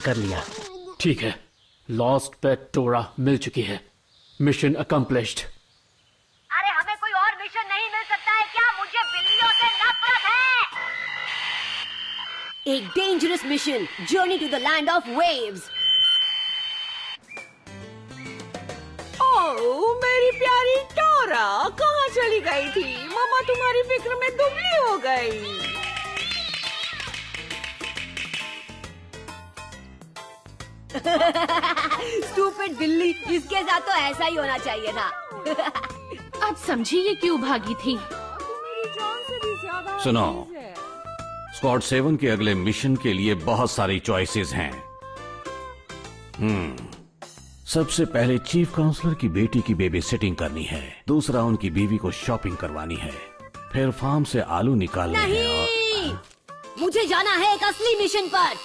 कर लिया। ठीक है, लॉस्ट पेट टोरा मिल चुकी है। Mission accomplished. अरे हमें कोई और मिशन नहीं मिल सकता है क्या? मुझे बिल्लियों से नफरत है। एक dangerous mission, journey to the land of waves. Oh मेरी प्यारी टोरा, कहाँ चली गई थी? मम्मा तुम्हारी फिक्र में दुबली हो गई। स्टूपिड बिल्ली, इसके साथ तो ऐसा ही होना चाहिए था। अब समझी ये क्यों भागी थी। मेरी जान से भी ज्यादा सुनो, अजीज है। स्क्वाड 7 के अगले मिशन के लिए बहुत सारी चॉइसेस हैं। सबसे पहले चीफ काउंसलर की बेटी की बेबी सिटिंग करनी है। दूसरा, उनकी बीवी को शॉपिंग करवानी है। फिर फार्म से आलू निकालने हैं नहीं, मुझे जाना है एक असली मिशन पर,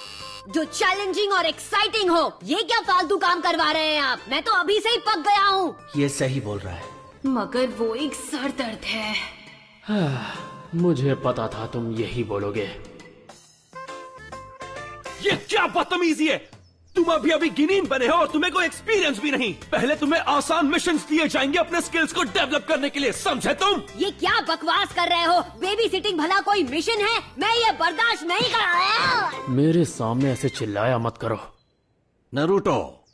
जो चैलेंजिंग और एक्साइटिंग हो। ये क्या फालतू काम करवा रहे हैं आप? मैं तो अभी से ही पक गया हूँ। ये सही बोल रहा है। मगर वो एक सरदर्द है। मुझे पता था तुम यही बोलोगे। ये क्या बदतमीजी है? तुम अभी अभी गिनीन बने हो और तुम्हें कोई एक्सपीरियंस भी नहीं। पहले तुम्हें आसान मिशंस दिए जाएंगे अपने स्किल्स को डेवलप करने के लिए, समझे तुम? ये क्या बकवास कर रहे हो? बेबी सिटिंग भला कोई मिशन है? मैं ये बर्दाश्त नहीं कर रहा। मेरे सामने ऐसे चिल्लाया मत करो। नरूटो,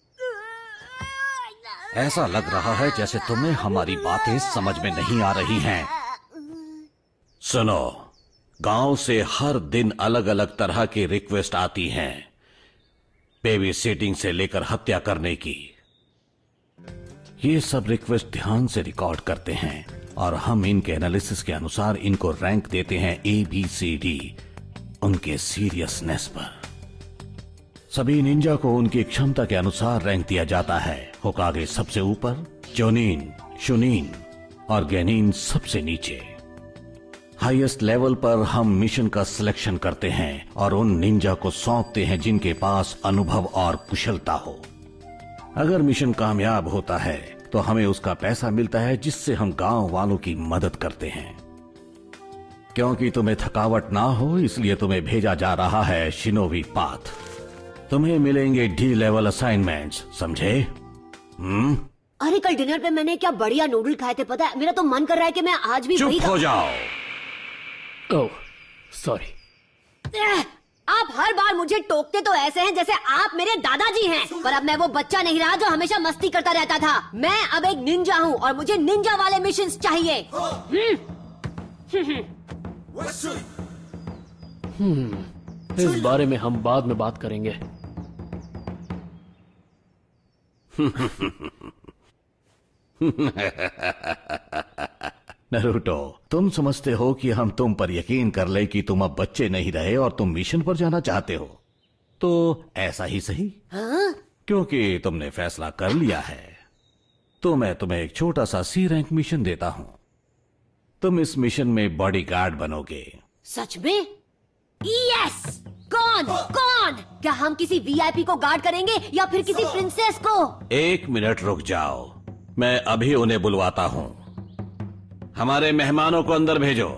ऐसा लग रहा है जैसे तुम्हें हमारी बातें समझ में नहीं आ रही हैं। सुनो, गांव से हर दिन अलग अलग तरह की रिक्वेस्ट आती हैं, बेबी सिटिंग से लेकर हत्या करने की। ये सब रिक्वेस्ट ध्यान से रिकॉर्ड करते हैं और हम इनके एनालिसिस के अनुसार इनको रैंक देते हैं ABCD, उनके सीरियसनेस पर। सभी निंजा को उनकी क्षमता के अनुसार रैंक दिया जाता है। होकागे सबसे ऊपर, जोनिन, शुनिन और गेनिन सबसे नीचे। हाईएस्ट लेवल पर हम मिशन का सिलेक्शन करते हैं और उन निंजा को सौंपते हैं जिनके पास अनुभव और कुशलता हो। अगर मिशन कामयाब होता है तो हमें उसका पैसा मिलता है, जिससे हम गांव वालों की मदद करते हैं। क्योंकि तुम्हें थकावट ना हो, इसलिए तुम्हें भेजा जा रहा है शिनोबी पाथ। तुम्हें मिलेंगे D लेवल असाइनमेंट्स, समझे? अरे कल डिनर पे मैंने क्या बढ़िया नूडल खाए थे, पता है? मेरा तो मन कर रहा है कि मैं आज भी वही चुप हो जाओ। Oh sorry. आप हर बार मुझे टोकते तो ऐसे हैं जैसे आप मेरे दादाजी हैं। पर अब मैं वो बच्चा नहीं रहा जो हमेशा मस्ती करता रहता था। मैं अब एक निंजा हूँ और मुझे निंजा वाले मिशंस चाहिए। इस बारे में हम बाद में बात करेंगे। नरूटो, तुम समझते हो कि हम तुम पर यकीन कर ले कि तुम अब बच्चे नहीं रहे और तुम मिशन पर जाना चाहते हो, तो ऐसा ही सही। हाँ? क्योंकि तुमने फैसला कर लिया है तो मैं तुम्हें एक छोटा सा C रैंक मिशन देता हूं। तुम इस मिशन में बॉडीगार्ड बनोगे। सच में? यस! कौन? क्या हम किसी VIP को गार्ड करेंगे या फिर किसी प्रिंसेस को? 1 मिनट रुक जाओ, मैं अभी उन्हें बुलवाता हूं। हमारे मेहमानों को अंदर भेजो।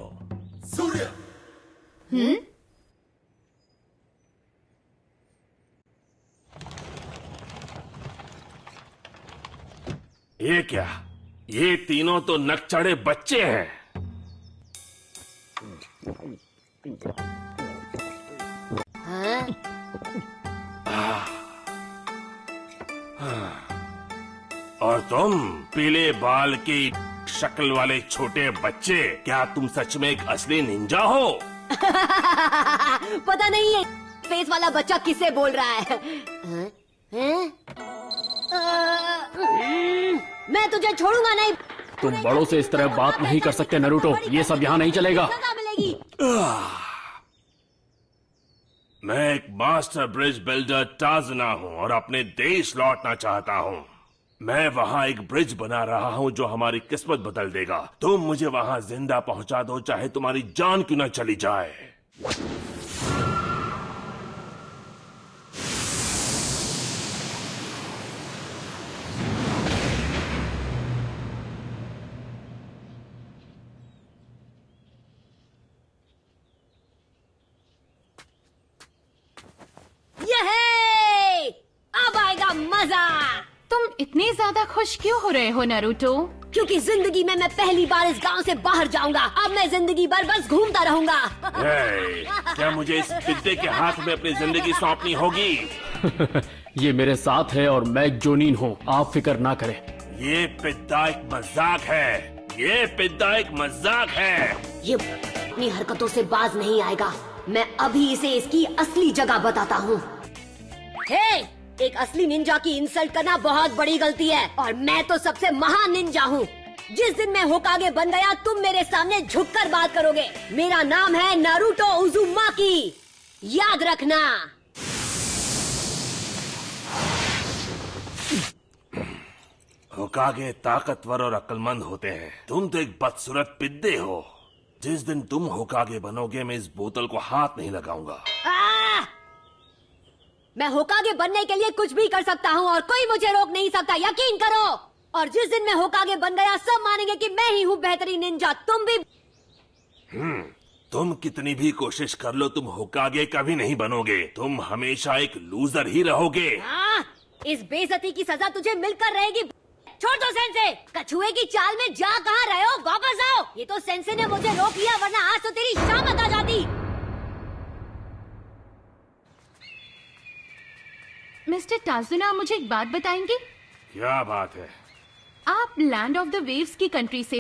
ये क्या? ये तीनों तो नकचढ़े बच्चे हैं। और तुम पीले बाल की शक्ल वाले छोटे बच्चे, क्या तुम सच में एक असली निंजा हो? पता नहीं है फेस वाला बच्चा किसे बोल रहा है। मैं तुझे छोड़ूंगा नहीं। तुम बड़ों से इस तरह बात नहीं कर सकते नरूटो, ये सब यहाँ नहीं चलेगा। सजा मिलेगी। मैं एक मास्टर ब्रिज बिल्डर टाजना हूँ और अपने देश लौटना चाहता हूँ। मैं वहाँ एक ब्रिज बना रहा हूँ जो हमारी किस्मत बदल देगा। तुम मुझे वहाँ जिंदा पहुँचा दो, चाहे तुम्हारी जान क्यों न चली जाए। ये मजा। तुम इतने ज्यादा खुश क्यों हो रहे हो नारुतो? क्योंकि जिंदगी में मैं पहली बार इस गांव से बाहर जाऊंगा। अब मैं जिंदगी भर बस घूमता रहूंगा। हे, क्या मुझे इस पिद्दे के हाथ में अपनी जिंदगी सौंपनी होगी? ये मेरे साथ है और मैं जोनीन हूँ, आप फिक्र ना करें। ये पिद्दा एक मजाक है, ये पिद्दा एक मजाक है। ये अपनी हरकतों से बाज नहीं आएगा। मैं अभी इसे इसकी असली जगह बताता हूँ। हे, एक असली निंजा की इंसल्ट करना बहुत बड़ी गलती है और मैं तो सबसे महान निंजा हूँ। जिस दिन मैं होकागे बन गया तुम मेरे सामने झुककर बात करोगे। मेरा नाम है नारुतो उज़ुमाकी, याद रखना। होकागे ताकतवर और अक्लमंद होते हैं, तुम तो एक बदसूरत पिद्दे हो। जिस दिन तुम होकागे बनोगे मैं इस बोतल को हाथ नहीं लगाऊंगा। मैं होकागे बनने के लिए कुछ भी कर सकता हूँ और कोई मुझे रोक नहीं सकता, यकीन करो। और जिस दिन मैं होकागे बन गया सब मानेंगे कि मैं ही हूँ बेहतरीन निंजा। तुम भी। तुम कितनी भी कोशिश कर लो तुम होकागे कभी नहीं बनोगे। तुम हमेशा एक लूजर ही रहोगे। इस बेइज्जती की सजा तुझे मिलकर रहेगी। छोड़ दो सेंसे, कछुए की चाल में जा कहाँ रहे हो, वापस आओ। ये तो सेंसे ने मुझे रोक लिया, वरना आज तो तेरी शामत आ जाती। मिस्टर टाजुना, मुझे एक बात बताएंगे? क्या बात है? आप लैंड ऑफ द वेव्स की कंट्री से